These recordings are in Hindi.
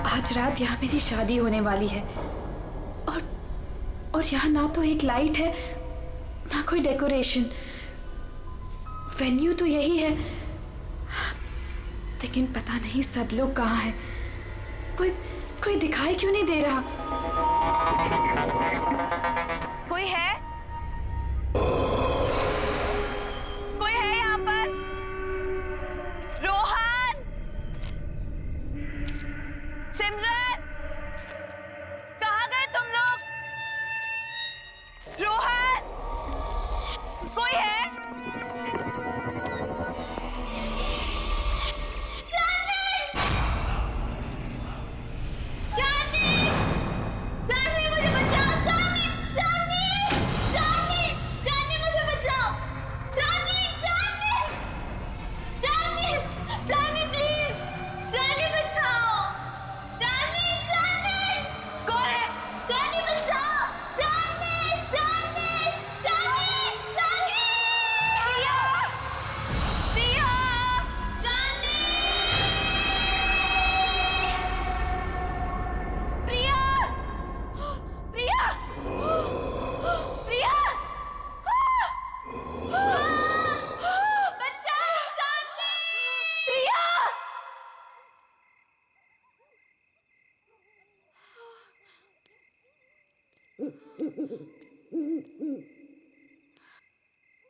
आज रात यहाँ मेरी शादी होने वाली है और यहाँ ना तो एक लाइट है ना कोई डेकोरेशन। वेन्यू तो यही है, लेकिन पता नहीं सब लोग कहाँ हैं। कोई दिखाई क्यों नहीं दे रहा? कोई है? कोई है यहाँ पर? रोहन, सिमरन, कहाँ गए तुम लोग? रोहन, कोई है?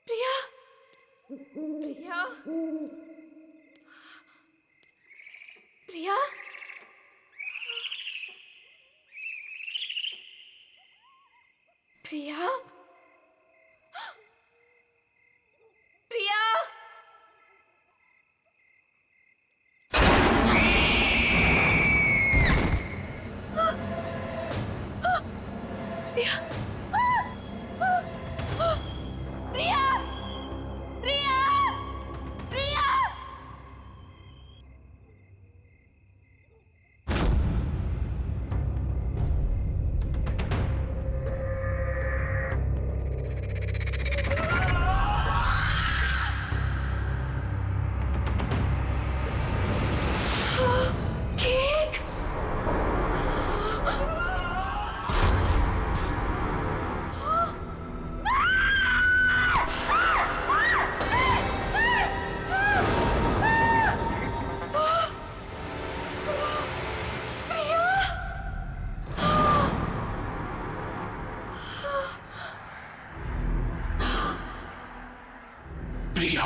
प्रिया, प्रिया, प्रिया, प्रिया, प्रिया, प्रिया, प्रिया, प्रिया, केक, प्रिया,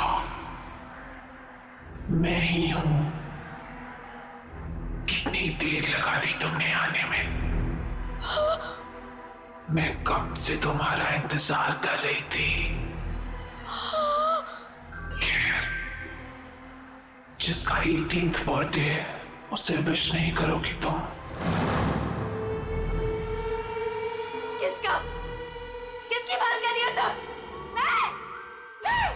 मैं ही हूं। कितनी देर लगा दी तुमने आने में? मैं कब से तुम्हारा इंतजार कर रही थी। खैर, जिसका 18th बर्थडे है उसे विश नहीं करोगी तुम। किसका? किसकी बात कर रही हो तुम? नहीं, नहीं।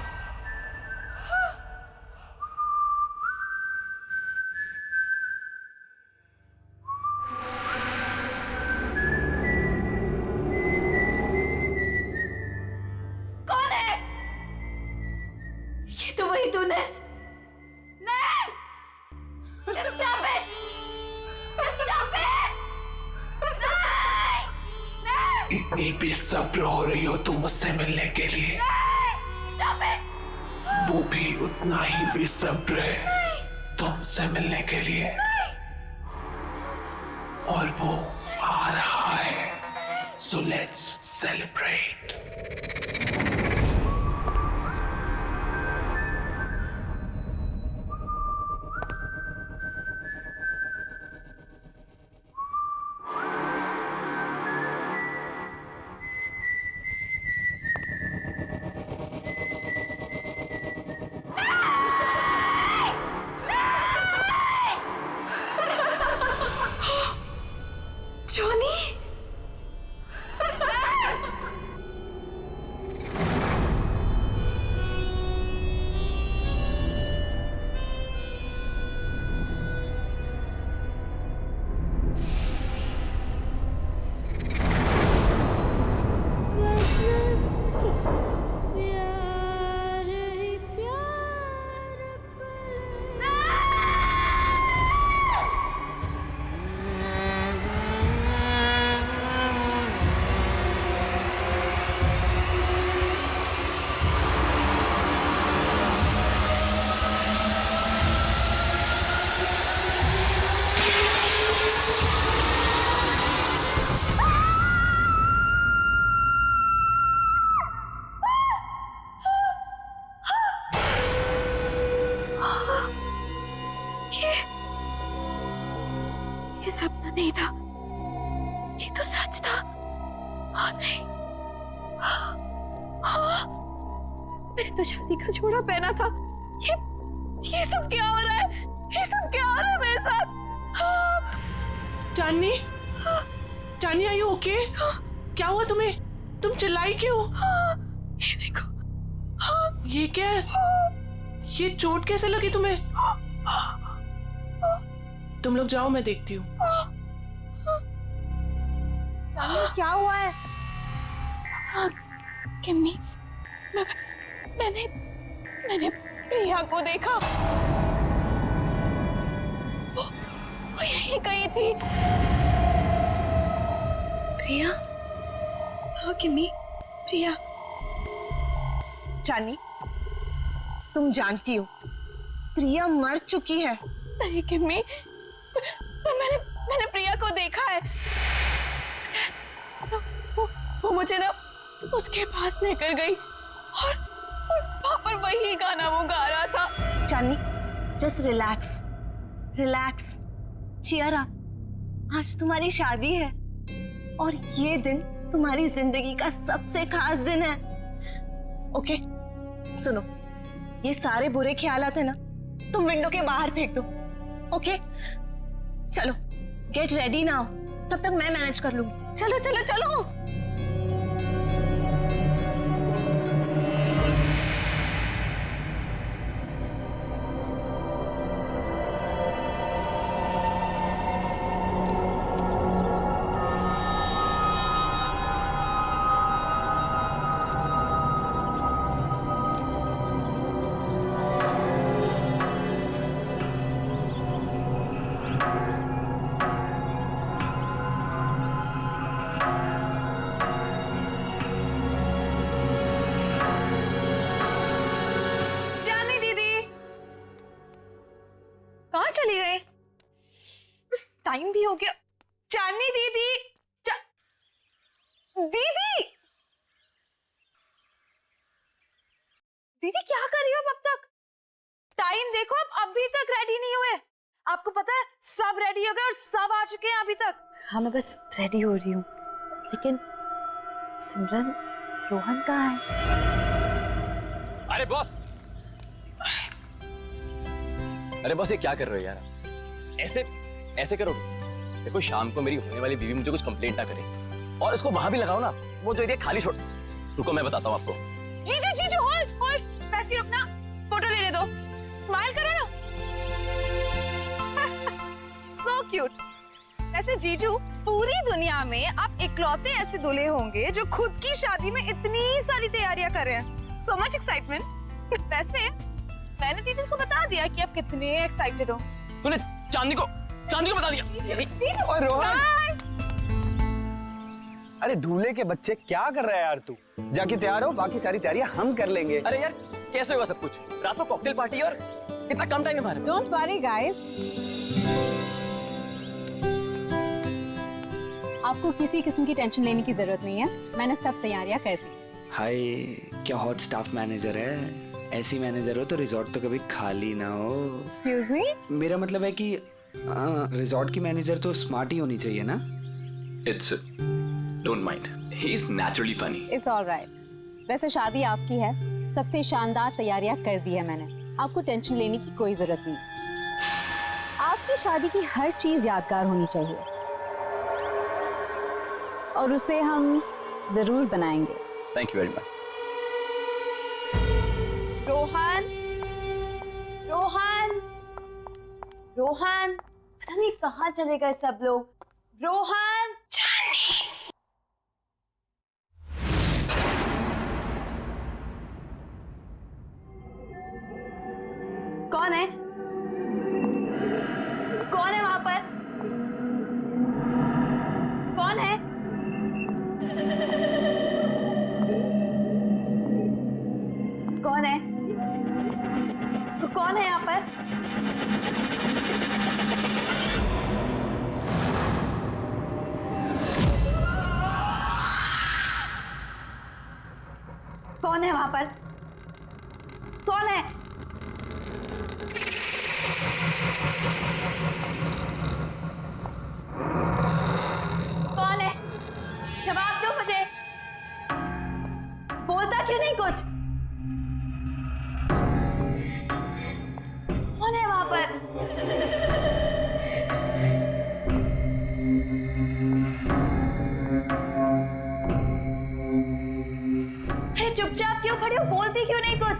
कौन है? ये तो वही तूने। नहीं! Just stop it! Just stop it! नहीं! नहीं! इतनी बेसब्र हो रही हो तुम मुझसे मिलने के लिए। नहीं! Stop it! वो भी उतना ही बेसब्र है तुमसे मिलने के लिए। और वो आ रहा है। So let's celebrate. जॉनी, सपना नहीं था, ये तो सच था। हाँ नहीं, हाँ, मैंने तो शादी का जोड़ा पहना था। ये सब क्या हो रहा है? ये सब क्या हो रहा है मेरे साथ? हाँ, चांदनी, चांदनी आर यू ओके? क्या हुआ तुम्हें? तुम चिल्लाई क्यों? ये देखो। हाँ, ये क्या है? ये चोट कैसे लगी तुम्हें? तुम लोग जाओ, मैं देखती हूँ। क्या हुआ है? हाँ, किम्मी, मैंने प्रिया को देखा। वो यहीं कहीं थी। प्रिया? हाँ किम्मी, प्रिया। चांदनी, तुम जानती हो प्रिया मर चुकी है। नहीं किम्मी, मैंने प्रिया को देखा है। वो मुझे ना उसके पास लेकर गई और वहां पर वही गाना वो गा रहा था। Chandni, just relax, relax, cheer up. आज तुम्हारी शादी है और ये दिन तुम्हारी जिंदगी का सबसे खास दिन है। ओके, सुनो, ये सारे बुरे ख्यालात है ना, तुम विंडो के बाहर फेंक दो। ओके, चलो गेट रेडी नाउ, तब तक मैं मैनेज कर लूंगी। चलो चलो चलो। चली गई? टाइम भी हो गया। चांदनी दीदी, दीदी, दीदी क्या कर रही हो अब तक? टाइम देखो, आप अभी तक रेडी नहीं हुए। आपको पता है सब रेडी हो गए और सब आ चुके हैं अभी तक। हाँ, मैं बस रेडी हो रही हूँ, लेकिन सिमरन, रोहन कहाँ है? अरे बॉस, अरे बॉस, ये क्या कर रहे हो यार? ऐसे करोगे? देखो, शाम को मेरी होने वाली बीवी मुझे कुछ कंप्लेंट ना करे, और इसको वहां भी लगाओ ना, वो जो एरिया खाली छोड़। रुको, मैं बताता हूँ आपको। जीजू जीजू, होल्ड होल्ड, पैसे रुकना, फोटो लेने दो, स्माइल करो ना। So cute. ऐसे जीजू, पूरी दुनिया में आप इकलौते ऐसे दूल्हे होंगे जो खुद की शादी में इतनी सारी तैयारियां कर रहे हैं। So much excitement. वैसे मैंने दीदी को बता दिया कि आप कितने एक्साइटेड हो। तूने चांदनी को बता दिया? और रोहन, अरे दूल्हे के बच्चे, क्या कर रहा है यार तू? जाके तैयार हो, बाकी सारी तैयारियां हम कर लेंगे। अरे यार, कैसे होगा सब कुछ? रात को कॉकटेल पार्टी और इतना कम टाइम है हमारे। डोंट वरी गाइस, आपको किसी किस्म की टेंशन लेने की जरूरत नहीं है, मैंने सब तैयारियां कर दी। हाय, क्या हॉट स्टाफ मैनेजर है। ऐसी मैनेजर हो तो रिजॉर्ट तो कभी खाली ना हो। Excuse me? मेरा मतलब है कि रिजॉर्ट की मैनेजर तो स्मार्ट ही होनी चाहिए ना। It's don't mind. He is naturally funny. It's alright. वैसे शादी आपकी है, सबसे शानदार तैयारियां कर दी है मैंने, आपको टेंशन लेने की कोई जरूरत नहीं। आपकी शादी की हर चीज यादगार होनी चाहिए और उसे हम जरूर बनाएंगे। Thank you very much. Rohan, Rohan, Rohan, पता नहीं कहाँ चले गए सब लोग। रोहन, कौन है? कौन है वहां पर? कौन है? कौन है? कौन है यहाँ पर? कौन है वहां पर? कौन है? कुछ? कौन है वहां पर? अरे चुपचाप क्यों खड़े हो? बोलती क्यों नहीं कुछ?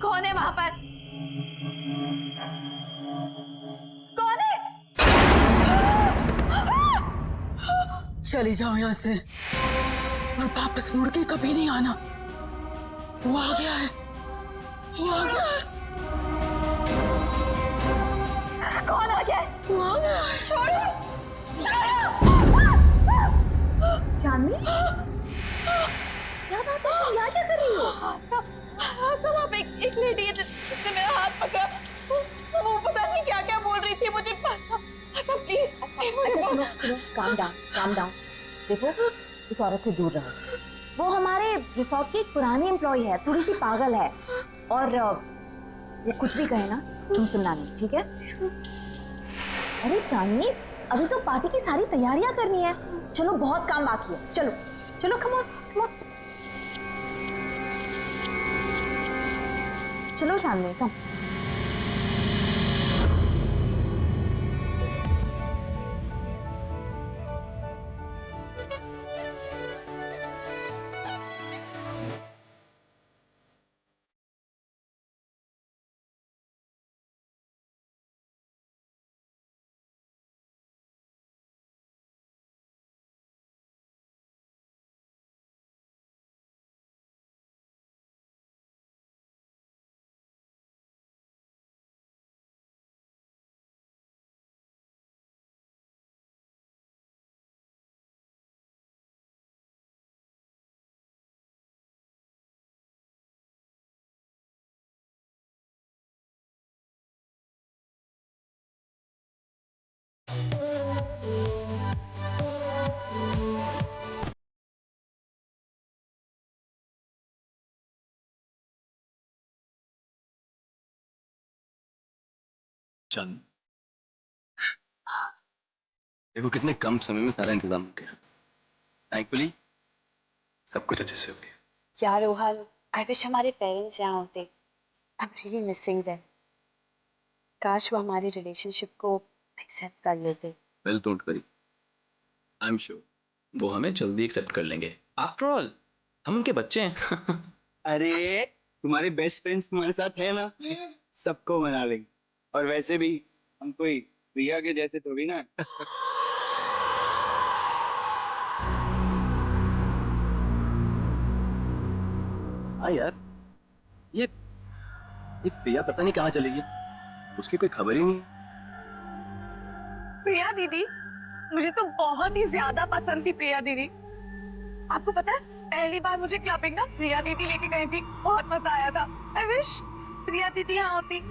कौन है वहां पर? कौन है? चली जाओ यहाँ से और वापस मुड़ के कभी नहीं आना। वो आ गया है, वो आ गया है, कौन आ गया है? वो आ गया है। छोड़ो! चांदनी? क्या बात है? तुम यहाँ क्या कर रही हो? सब आप एक लेडी है जिसने मेरा हाथ पकड़ा। वो पता नहीं क्या क्या बोल रही थी मुझे। सब प्लीज सुनो, काम डाउन। देखो, इस औरत से दूर रहो। वो हमारे रिसोर्ट की एक पुरानी एम्प्लॉय है, थोड़ी सी पागल है, और वो कुछ भी कहे ना तुम सुनना नहीं, ठीक है? अरे चांदनी, अभी तो पार्टी की सारी तैयारियां करनी है। चलो, बहुत काम बाकी है। चलो, कम ऑन। चलो चांदनी, कम। चल, देखो कितने कम समय में सारा इंतजाम हो गया। थैंकफुली सब कुछ अच्छे से हो गया। यार रोहन, आई विश हमारे पेरेंट्स यहाँ होते। I am really missing them. काश वो हमारी रिलेशनशिप को एक्सेप्ट कर लेते। Well, don't worry, I am sure वो हमें जल्दी एक्सेप्ट कर लेंगे। आफ्टर ऑल हम उनके बच्चे हैं। अरे तुम्हारे बेस्ट फ्रेंड्स तुम्हारे साथ है ना, सबको मना लेंगे। और वैसे भी हम कोई प्रिया के जैसे थोड़ी ना। हाँ यार, ये प्रिया पता नहीं कहाँ चली गई, उसकी कोई खबर ही नहीं है। प्रिया दीदी, मुझे तो बहुत ही ज्यादा पसंद थी प्रिया दीदी। आपको पता है, पहली बार मुझे क्लबिंग ना प्रिया दीदी लेके गई थी, बहुत मजा आया था। आई विश प्रिया दीदी यहाँ होती।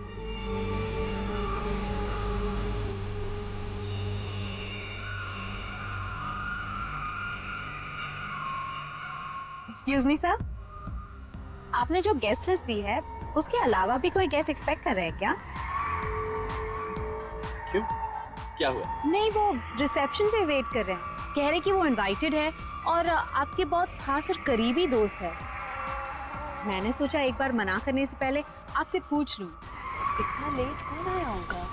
एक्सक्यूज मी सर, आपने जो गेस्ट लिस्ट दी है उसके अलावा भी कोई गेस्ट एक्सपेक्ट कर रहे हैं क्या? क्यों, क्या हुआ? नहीं, वो रिसेप्शन पे वेट कर रहे हैं। कह रहे कि वो इनवाइटेड है और आपके बहुत खास और करीबी दोस्त है। मैंने सोचा एक बार मना करने से पहले आपसे पूछ लूं, इतना लेट कौन आया होगा?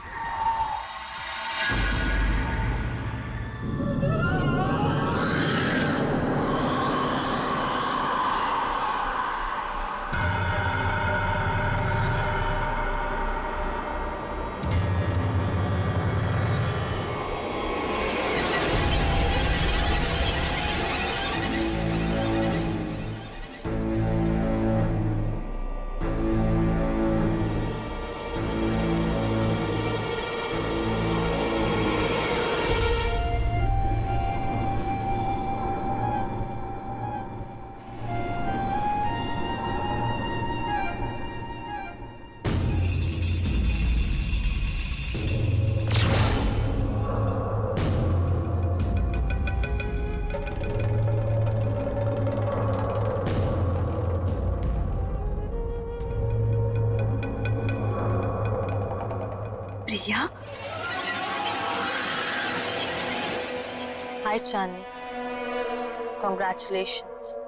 प्रिया, हाय चांदनी, कॉन्ग्रेचुलेशंस।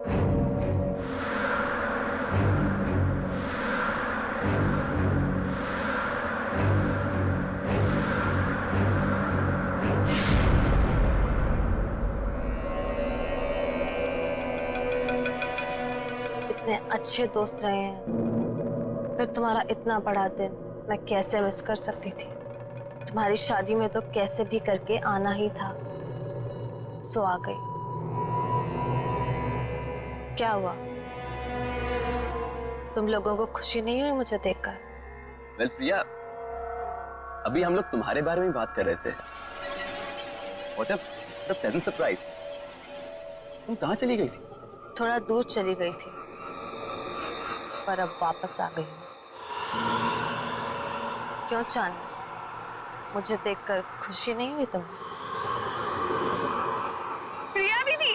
इतने अच्छे दोस्त रहे हैं, फिर तुम्हारा इतना बड़ा दिन मैं कैसे मिस कर सकती थी। तुम्हारी शादी में तो कैसे भी करके आना ही था, सो आ गई। क्या हुआ, तुम लोगों को खुशी नहीं हुई मुझे देखकर? वेल प्रिया, अभी हम लोग तुम्हारे बारे में बात कर रहे थे। What a pleasant surprise। तुम कहाँ चली गई थी? थोड़ा दूर चली गई थी, पर अब वापस आ गई हूँ। क्यों चांदनी, मुझे देखकर खुशी नहीं हुई तुम्हें? प्रिया दीदी,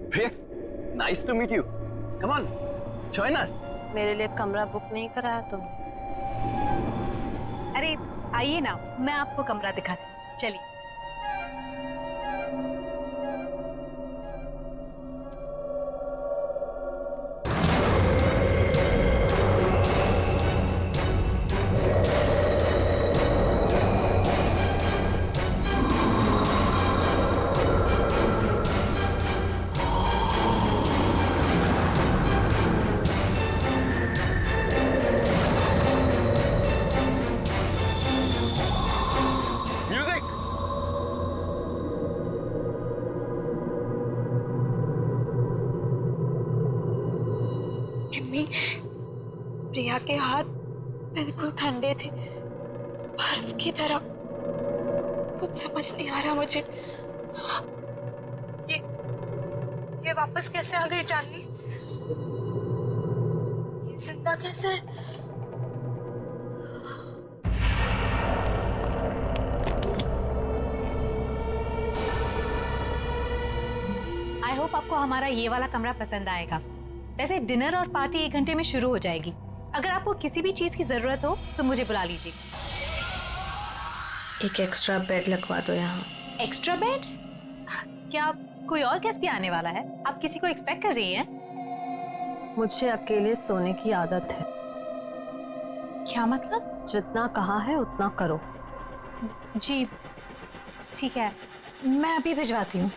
प्रिया, nice to meet you। Come on, join us। मेरे लिए कमरा बुक नहीं कराया तुमने? अरे आइए ना, मैं आपको कमरा दिखाती हूँ, चलिए। म्यूजिक। किम्मी, प्रिया के हाथ बिल्कुल ठंडे थे, बर्फ की तरह। कुछ समझ नहीं आ रहा मुझे। ये वापस कैसे आ गई चांदनी? ये जिंदा कैसे है? आई होप आपको हमारा ये वाला कमरा पसंद आएगा। वैसे डिनर और पार्टी 1 घंटे में शुरू हो जाएगी। अगर आपको किसी भी चीज की जरूरत हो तो मुझे बुला लीजिए। एक एक्स्ट्रा बेड लगवा दो यहाँ। Extra bed? क्या कोई और गेस्ट भी आने वाला है? आप किसी को एक्सपेक्ट कर रही हैं? मुझे अकेले सोने की आदत है। क्या मतलब? जितना कहा है उतना करो। जी ठीक है, मैं अभी भिजवाती हूँ।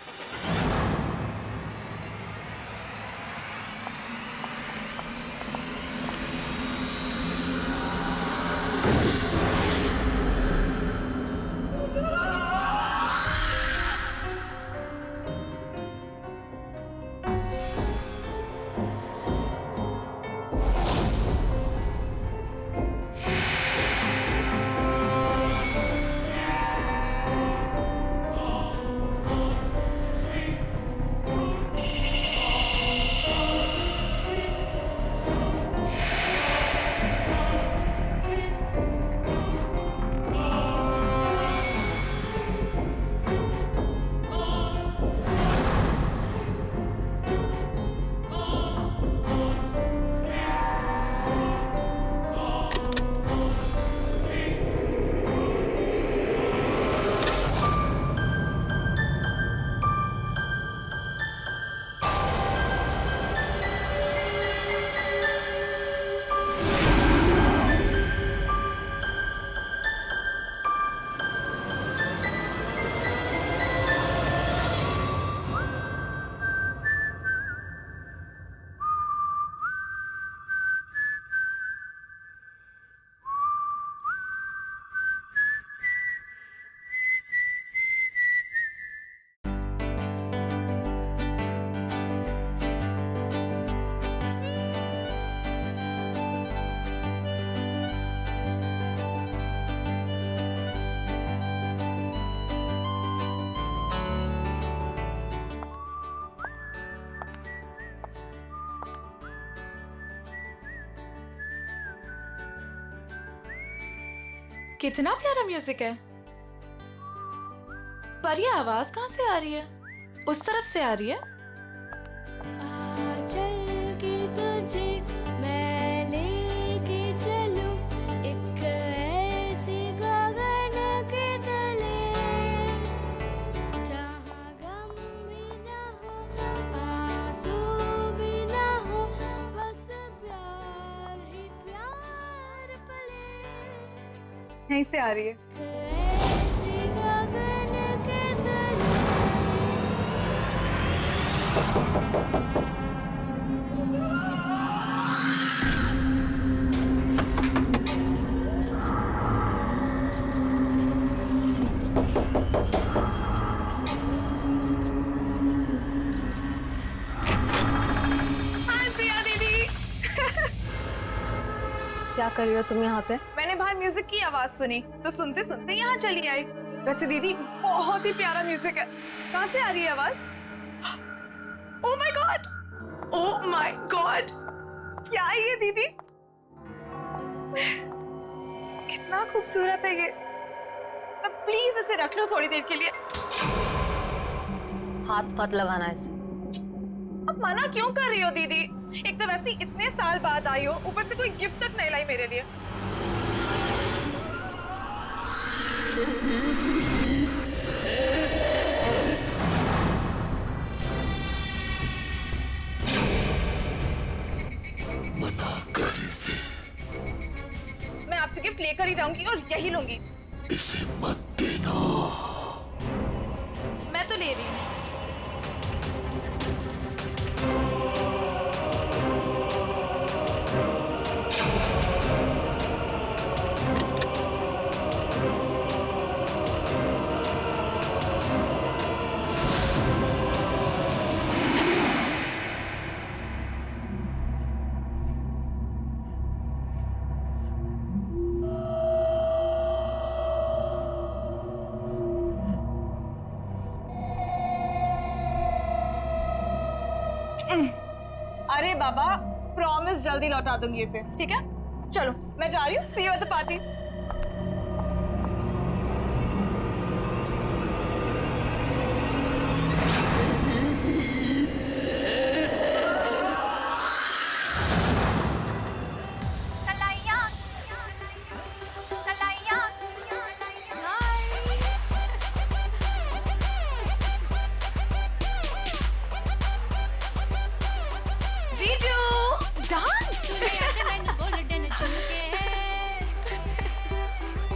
कितना प्यारा म्यूजिक है। पर ये आवाज कहाँ से आ रही है? उस तरफ से आ रही है? चल के तुझे मैं लेके चलूं एक ऐसे गगन के तले जहाँ गम भी ना हो आंसू भी ना हो बस प्यार ही प्यार पले यहीं से आ रही है। ऐसे गगन के तले क्या कर रही हो तुम यहाँ पे? मैंने बाहर म्यूजिक की आवाज सुनी तो सुनते सुनते यहाँ चली आई। वैसे दीदी बहुत ही प्यारा म्यूजिक है। कहाँ से आ रही है आवाज? Oh my God, oh my God, क्या है ये दीदी? कितना खूबसूरत है ये। अब प्लीज इसे रख लो थोड़ी देर के लिए। हाथ मत लगाना इसे। अब मना क्यों कर रही हो दीदी? एक तो वैसे ही इतने साल बाद आई हो, ऊपर से कोई गिफ्ट तक नहीं लाई मेरे लिए। मना कर इसे, मैं आपसे गिफ्ट लेकर ही रहूंगी और यही लूंगी। इसे मत देना। मैं तो ले रही हूँ। अरे बाबा, प्रॉमिस जल्दी लौटा दूंगी इसे, ठीक है? चलो मैं जा रही हूँ। सी यू एट द पार्टी। जीजू डांस।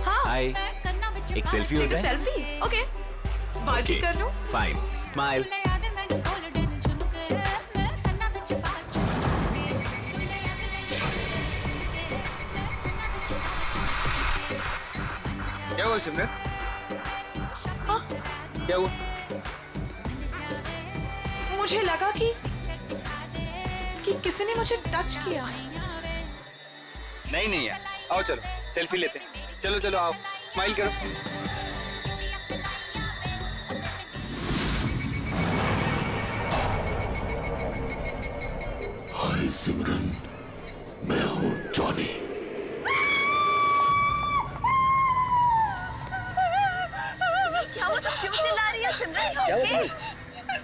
हाय, एक सेल्फी हो जाए? सेल्फी? ओके, पार्टी कर लूं? Fine, smile. क्या हुआ सिमरन? क्या हुआ? मुझे लगा कि किसी ने मुझे टच किया। नहीं नहीं यार, आओ चलो सेल्फी लेते हैं। चलो चलो आओ, स्माइल करो। हाय सिमरन, मैं हूँ जॉनी। क्या हुआ? तुम क्यों चिल्ला रही हो सिमरन? क्या हुआ?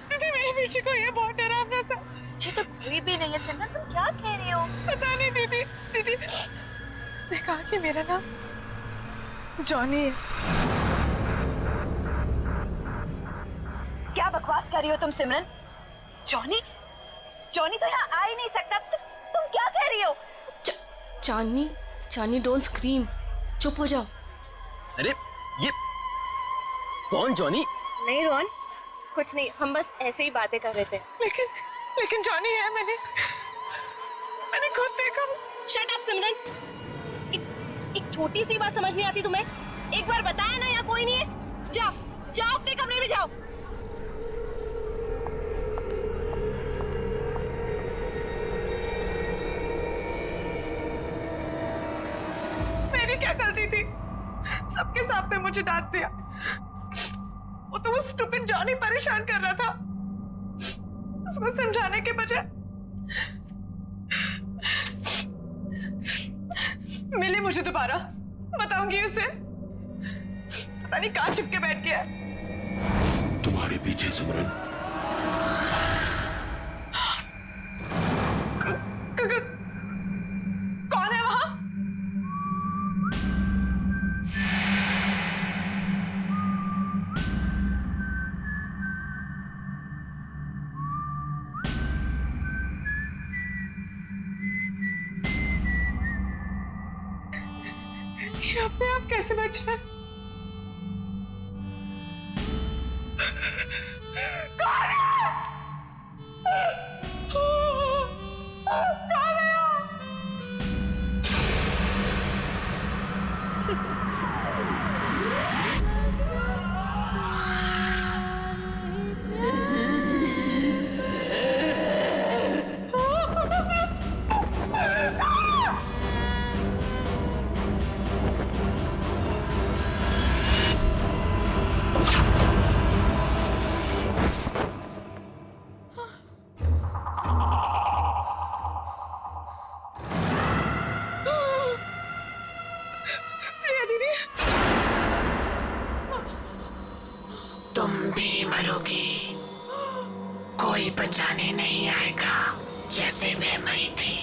दीदी मेरे पीछे कोई है, बहुत डरावना सा। मुझे तो कोई भी नहीं है सिमरन, तुम क्या कह रही हो? पता नहीं दीदी। दीदी उसने कहा कि मेरा नाम जॉनी है। क्या बकवास कर रही हो तुम सिमरन? जॉनी? जॉनी तो यहाँ आ ही नहीं सकता। तुम क्या कह रही हो? चांदनी, चांदनी डोंट स्क्रीम, चुप हो जाओ। अरे ये कौन जॉनी? नहीं रोहन, कुछ नहीं, हम बस ऐसे ही बातें कर रहे थे। लेकिन जॉनी है, मैंने खुद देखा उसे। शट अप सिमरन, एक छोटी सी बात समझ नहीं आती तुम्हें? एक बार बताया ना यहाँ कोई नहीं है। जाओ जाओ अपने कमरे में जाओ। मेरी क्या गलती थी? सबके सामने मुझे डांट दिया। वो तो वो स्टूपिड जॉनी परेशान कर रहा था। उसको समझाने के बजाय मिले मुझे दोबारा, बताऊंगी उसे। पता नहीं कहाँ छिपके बैठ गया है। तुम्हारे पीछे सिमरन। कौन है वहां? ये अपने आप कैसे बच रहा है? प्रिया दीदी, तुम भी मरोगी, कोई बचाने नहीं आएगा जैसे मैं मरी थी।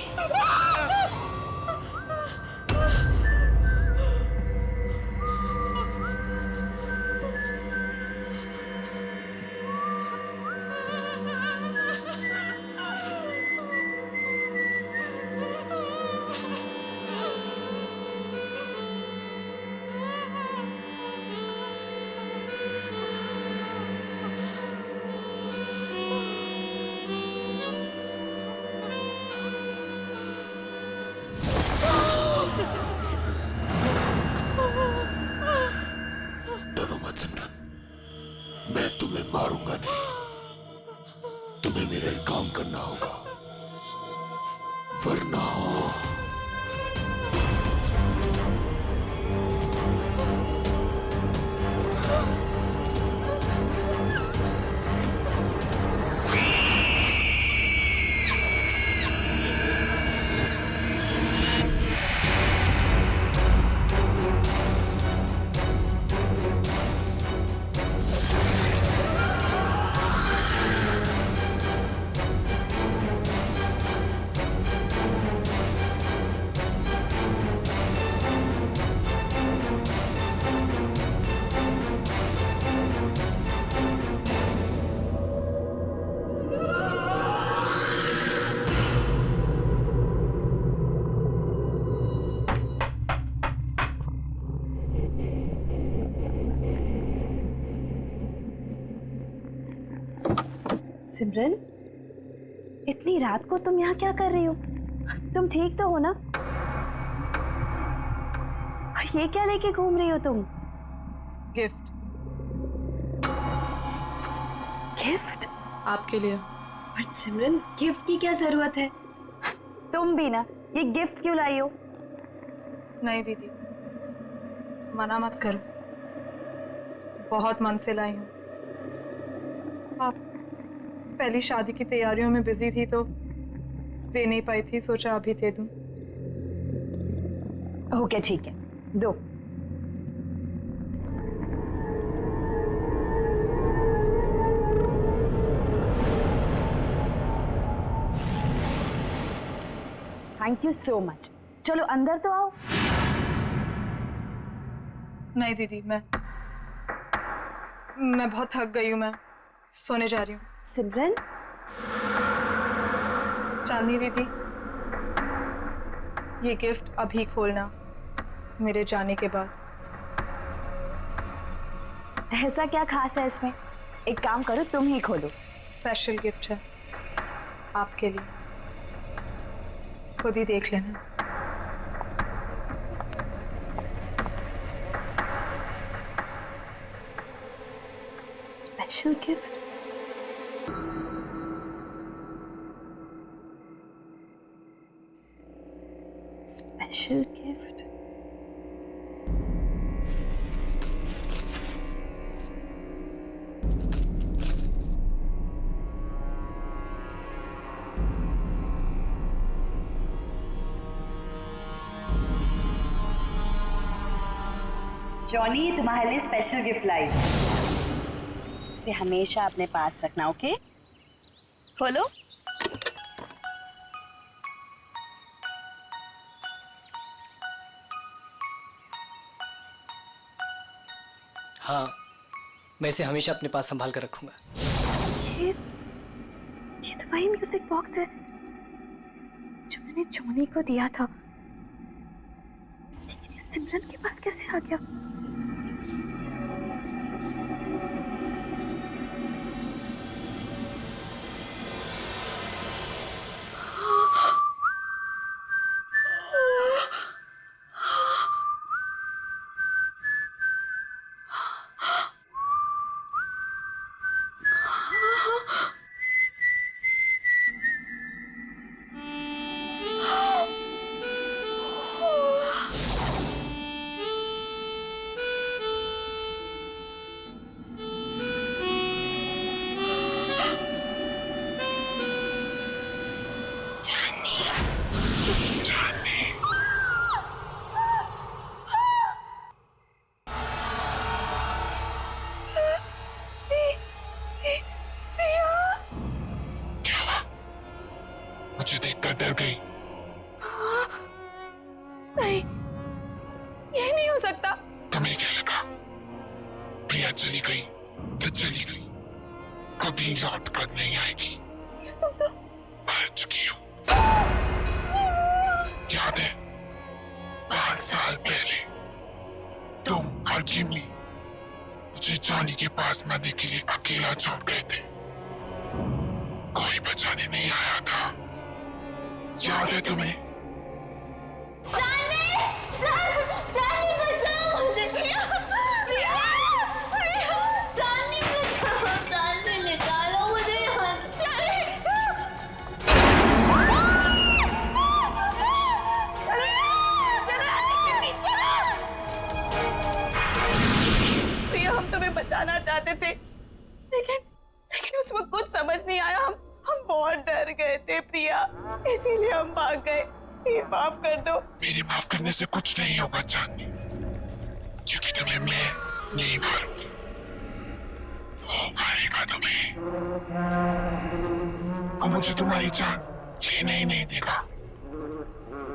डरो मत सिमरन, मैं तुम्हें मारूंगा नहीं। तुम्हें मेरा एक काम करना होगा, वरना सिमरन, इतनी रात को तुम यहाँ क्या कर रही हो? तुम ठीक तो हो ना? और ये क्या लेके घूम रही हो तुम? गिफ्ट। गिफ्ट? आपके लिए। बट सिमरन, गिफ्ट की क्या जरूरत है? तुम भी ना, ये गिफ्ट क्यों लाई हो? नहीं दीदी, मना मत करो, बहुत मन से लाई हूँ। आप पहली शादी की तैयारियों में बिजी थी तो दे नहीं पाई थी, सोचा अभी दे दूं। ओके ठीक है, दो। Thank you so much. चलो अंदर तो आओ। नहीं दीदी, मैं बहुत थक गई हूँ, मैं सोने जा रही हूँ। सिमरन, चांदनी दीदी, ये गिफ्ट अभी खोलना, मेरे जाने के बाद। ऐसा क्या खास है इसमें? एक काम करो, तुम ही खोलो। स्पेशल गिफ्ट है आपके लिए, खुद ही देख लेना। Special gift? Special gift? Johnny, तुम्हारे लिए स्पेशल गिफ्ट लाई। इसे हमेशा अपने पास रखना, ओके? खोलो। हाँ, मैं इसे हमेशा अपने पास संभाल कर रखूंगा। ये तो वही म्यूजिक बॉक्स है जो मैंने जॉनी को दिया था, लेकिन ये सिमरन के पास कैसे आ गया? मुझे देखकर डर गई। नहीं, ये नहीं हो सकता। तुम्हें क्या लगा प्रिया चली गई तो चली गई, कभी लौट कर नहीं आएगी। मर चुकी हूँ। याद है 5 साल पहले तुम और जिमी मुझे जॉनी के पास मरने के लिए अकेला छोड़ गए थे, कोई बचाने नहीं आया था। याद है तुम्हें? प्रिया, हम तुम्हें बचाना चाहते थे, लेकिन उस वक्त कुछ समझ नहीं आया। हम बहुत डर गए थे प्रिया, इसीलिए हम भाग गए। ये माफ कर दो। मेरे माफ करने से कुछ नहीं होगा चांदनी, क्योंकि तुम्हें मैं नहीं मारूंगी, वो मारेगा तुम्हें। और मुझे तुम्हारी जान लेने ही नहीं देगा।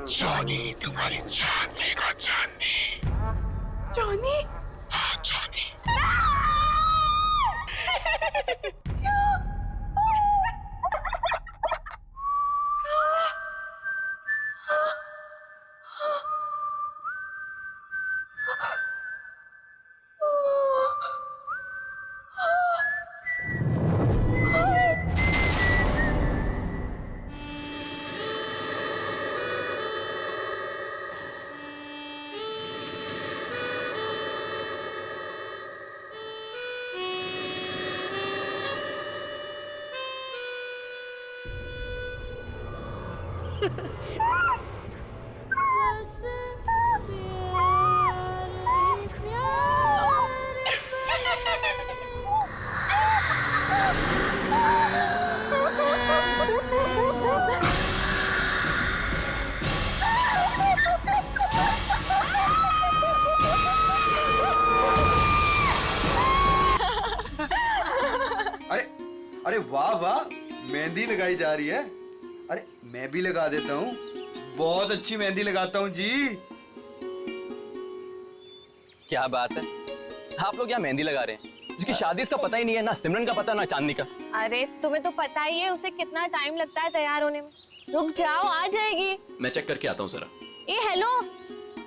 जॉनी तुम्हारी जान लेगा चांदनी। जॉनी? हाँ जॉनी। बस प्यार ही प्यार अरे वाह वाह, मेहंदी लगाई जा रही है। अरे मैं भी लगा देता हूँ, बहुत अच्छी मेहंदी लगाता हूँ जी। क्या बात है, आप लोग यहाँ मेहंदी लगा रहे हैं? जिसकी शादी इसका पता ही नहीं है, ना सिमरन का पता ना चांदनी का। अरे तुम्हें तो पता ही है उसे कितना टाइम लगता है तैयार होने में। रुक जाओ, आ जाएगी। मैं चेक करके आता हूँ जरा। ए हेलो,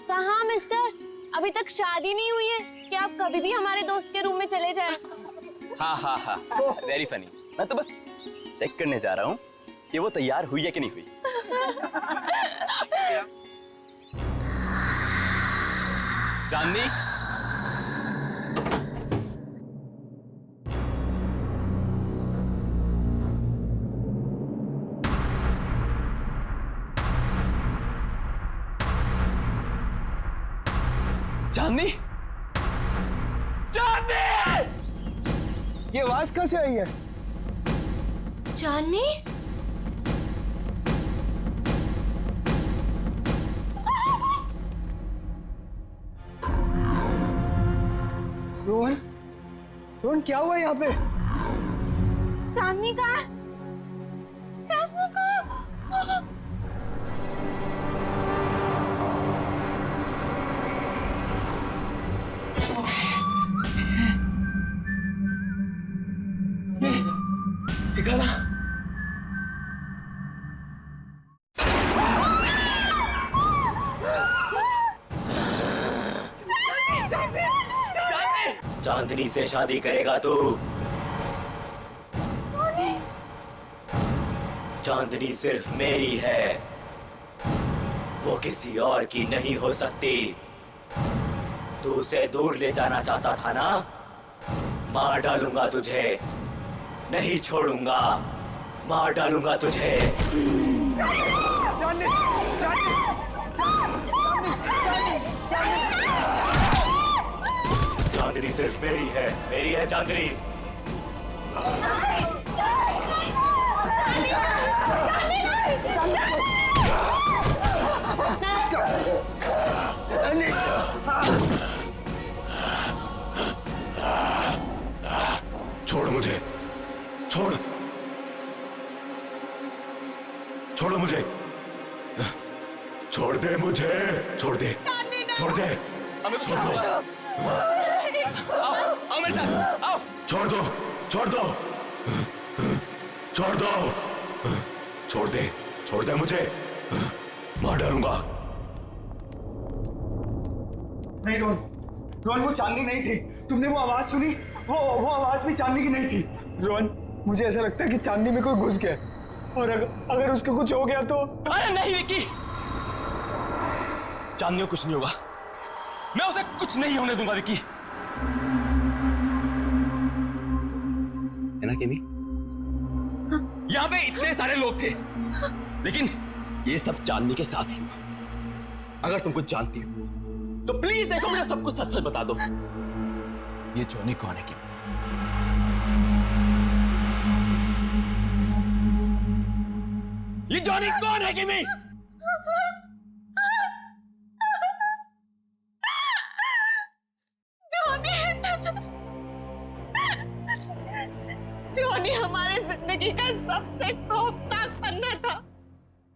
कहाँ मिस्टर? अभी तक शादी नहीं हुई है कि आप कभी भी हमारे दोस्त के रूम में चले जाएं? हाँ हाँ हाँ, वेरी फनी। मैं तो बस चेक करने जा रहा हूँ कि वो तैयार हुई है कि नहीं हुई। चांदनी, चांदनी, चांदनी! ये आवाज कहाँ से आई है? चांदनी? रोहन, रोहन क्या हुआ यहाँ पे? चांदनी का निकाला। चांदनी से शादी करेगा तू? चांदनी सिर्फ मेरी है, वो किसी और की नहीं हो सकती। तू उसे दूर ले जाना चाहता था ना? मार डालूंगा तुझे, नहीं छोड़ूंगा, मार डालूंगा तुझे। चांदनी सिर्फ मेरी है चांदनी। छोड़ मुझे, छोड़, छोड़ मुझे, छोड़ दे मुझे, छोड़ दे, छोड़ दे, छोड़ दो, आओ मेरे साथ, आओ। छोड़ दो, छोड़ दो, छोड़ दो, छोड़ दे मुझे, मार डालूंगा। नहीं रोहन, रोहन वो चांदनी नहीं थी। तुमने वो आवाज सुनी? वो आवाज भी चांदनी की नहीं थी। रोहन मुझे ऐसा लगता है कि चांदनी में कोई घुस गया, और अगर उसको कुछ हो गया तो। अरे नहीं विक्की, चांदनी को कुछ नहीं होगा, मैं उसे कुछ नहीं होने दूंगा विक्की। है ना केमी? यहाँ पे इतने सारे लोग थे, लेकिन ये सब चांदनी के साथ ही हुआ। अगर तुम कुछ जानती हो तो प्लीज देखो, मुझे सब कुछ सच सच बता दो। ये जॉनी कौन है केमी? ये जॉनी कौन है केमी? जॉनी हमारे जिंदगी का सबसे खौफनाक पन्ना था,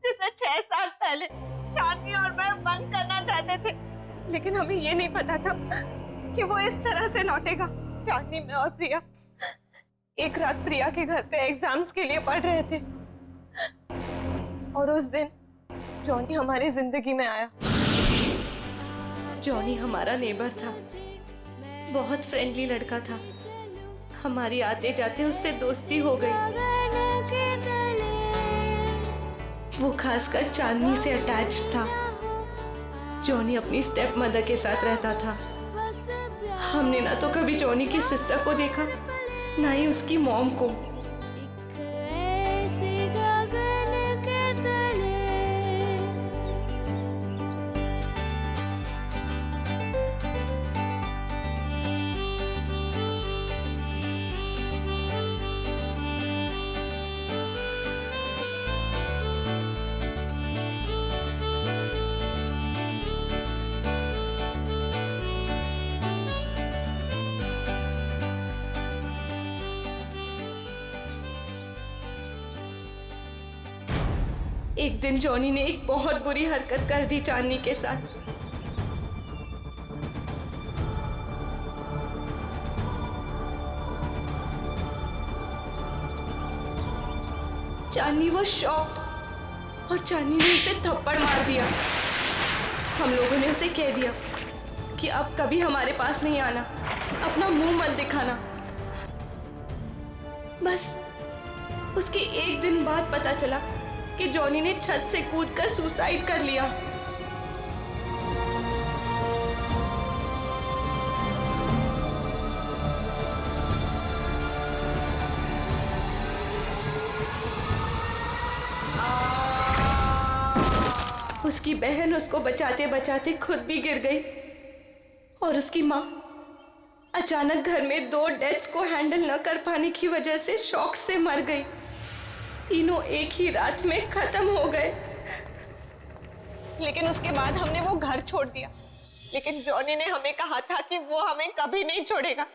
जिसे 6 साल पहले चांदनी और मैं बंद करना चाहते थे, लेकिन हमें ये नहीं पता था कि वो इस तरह से लौटेगा। चांदनी, मैं और प्रिया एक रात प्रिया के घर पे एग्जाम्स के लिए पढ़ रहे थे, और उस दिन जॉनी हमारी जिंदगी में आया। जॉनी हमारा नेबर था, बहुत फ्रेंडली लड़का था। हमारी आते जाते उससे दोस्ती हो गई। वो खासकर चांदनी से अटैच था। जॉनी अपनी स्टेप मदर के साथ रहता था। हमने ना तो कभी जॉनी की सिस्टर को देखा, ना ही उसकी मॉम को। एक दिन जॉनी ने एक बहुत बुरी हरकत कर दी चांदनी के साथ। चांदनी वो शॉक्ड, और चांदनी ने उसे थप्पड़ मार दिया। हम लोगों ने उसे कह दिया कि अब कभी हमारे पास नहीं आना, अपना मुंह मत दिखाना। बस उसके एक दिन बाद पता चला कि जॉनी ने छत से कूदकर सुसाइड कर लिया। उसकी बहन उसको बचाते बचाते खुद भी गिर गई, और उसकी माँ अचानक घर में 2 डेथ्स को हैंडल न कर पाने की वजह से शॉक से मर गई। तीनों एक ही रात में खत्म हो गए। लेकिन उसके बाद हमने वो घर छोड़ दिया, लेकिन जॉनी ने हमें कहा था कि वो हमें कभी नहीं छोड़ेगा,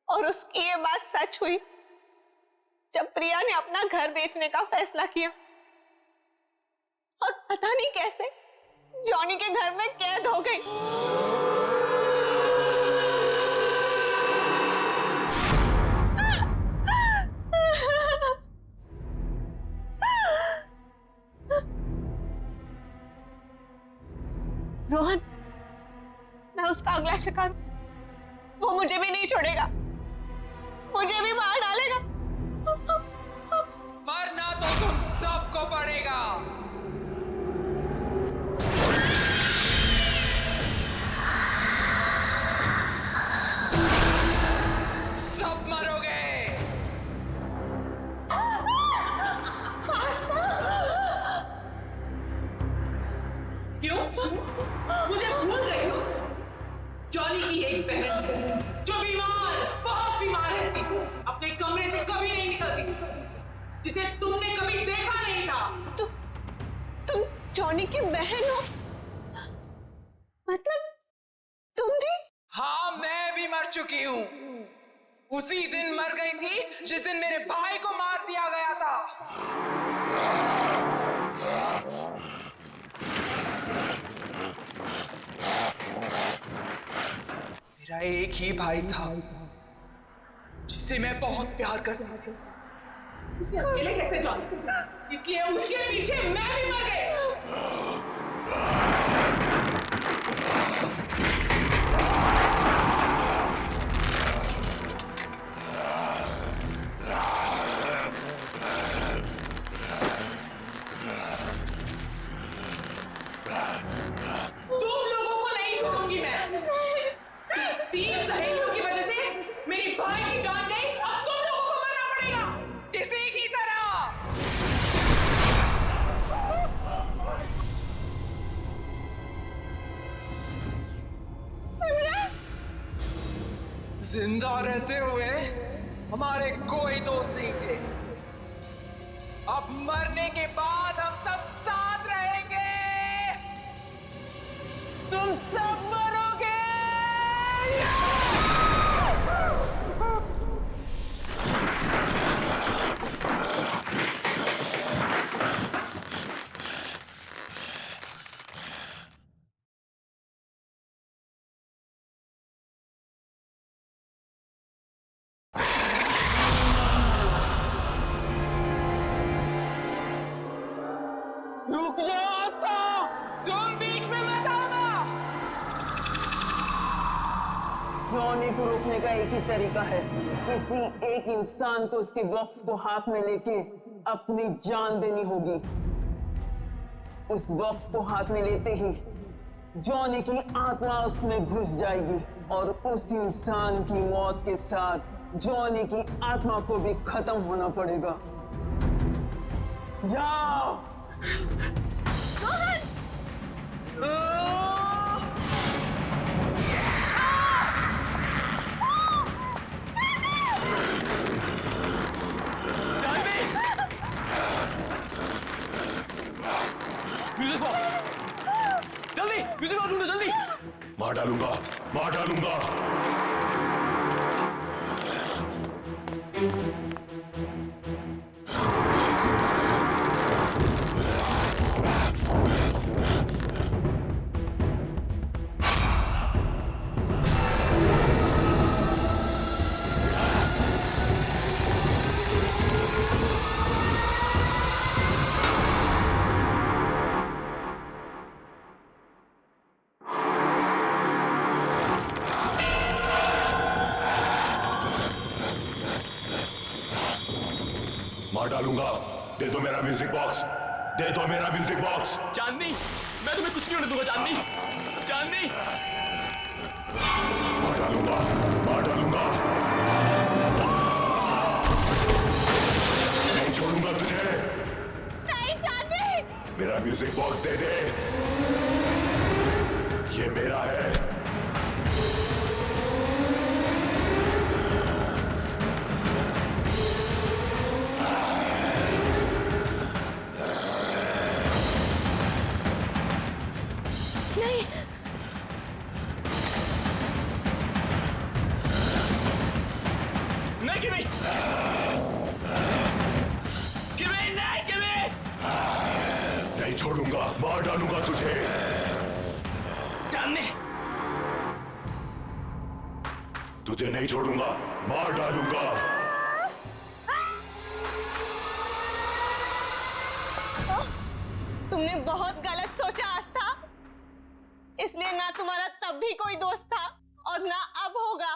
और उसकी ये बात सच हुई। जब प्रिया ने अपना घर बेचने का फैसला किया और पता नहीं कैसे जॉनी के घर में कैद हो गई। रोहन, मैं उसका अगला शिकार, वो मुझे भी नहीं छोड़ेगा, मुझे भी मार डालेगा। मरना तो तुम सबको पड़ेगा। सब मरोगे। क्यों? मुझे भूल गई हो? जॉनी की एक बहन जो बीमार, बहुत बीमार रहती, अपने कमरे से कभी नहीं निकलती, जिसे तुमने कभी देखा नहीं था। तुम जॉनी की बहन हो? मतलब तुम भी? हाँ, मैं भी मर चुकी हूँ। उसी दिन मर गई थी जिस दिन मेरे भाई को मार दिया गया था। मेरा एक ही भाई था जिसे मैं बहुत प्यार करती थी। उसे अकेले कैसे जाना? इसलिए उसके पीछे मैं भी मर गई। तुम लोगों को नहीं छोड़ूंगी मैं। तीन सहेलियों की वजह से मेरी भाई की जान गई, अब तुम लोगों को मरना पड़ेगा इसी की तरह। जिंदा रहते हुए हमारे कोई दोस्त नहीं थे। अब मरने के बाद हम सब साथ रहेंगे। तुम सब मरोगे। रुक जाओ आस्था, तुम बीच में मत आना। जॉनी को रोकने का एक ही तरीका है, किसी एक इंसान को उसके बॉक्स को हाथ में लेके अपनी जान देनी होगी। उस बॉक्स को हाथ में लेते ही जॉनी की आत्मा उसमें घुस जाएगी और उस इंसान की मौत के साथ जॉनी की आत्मा को भी खत्म होना पड़ेगा। जाओ। म्यूजिक बॉक्स, जल्दी म्यूजिक बॉक्स ढूंढो, जल्दी। मार डालूंगा, मार डालूंगा। मार डालूंगा। दे दो मेरा म्यूजिक बॉक्स, दे दो मेरा म्यूजिक बॉक्स। चांदनी, मैं तुम्हें कुछ नहीं होने दूंगा। चांदनी, चांदनी। मार डालूंगा, मार डालूंगा। नहीं छोड़ूंगा तुझे। नहीं चांदनी। मेरा म्यूजिक बॉक्स दे दे, ये मेरा है। नहीं, नहीं कि नहीं। डालूंगा तुझे। चांदनी, तुझे नहीं छोड़ूंगा, मार डालूंगा। तुमने बहुत गलत सोचा आस्था, इसलिए ना तुम्हारा तब भी कोई दोस्त था और ना अब होगा।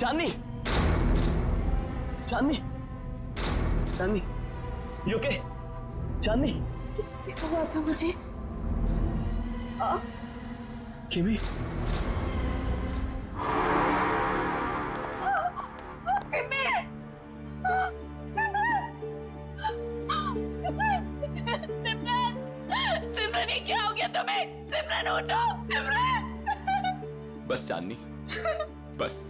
चांदनी, चांदनी, चांदनी, you okay? चांदनी, क्या हुआ था मुझे? किमी, सिमरन, ये क्या हो गया तुम्हें? सिमरन उठो, सिमरन। बस चांदनी, बस।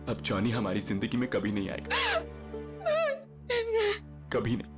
अब जॉनी हमारी जिंदगी में कभी नहीं आएगा, कभी नहीं।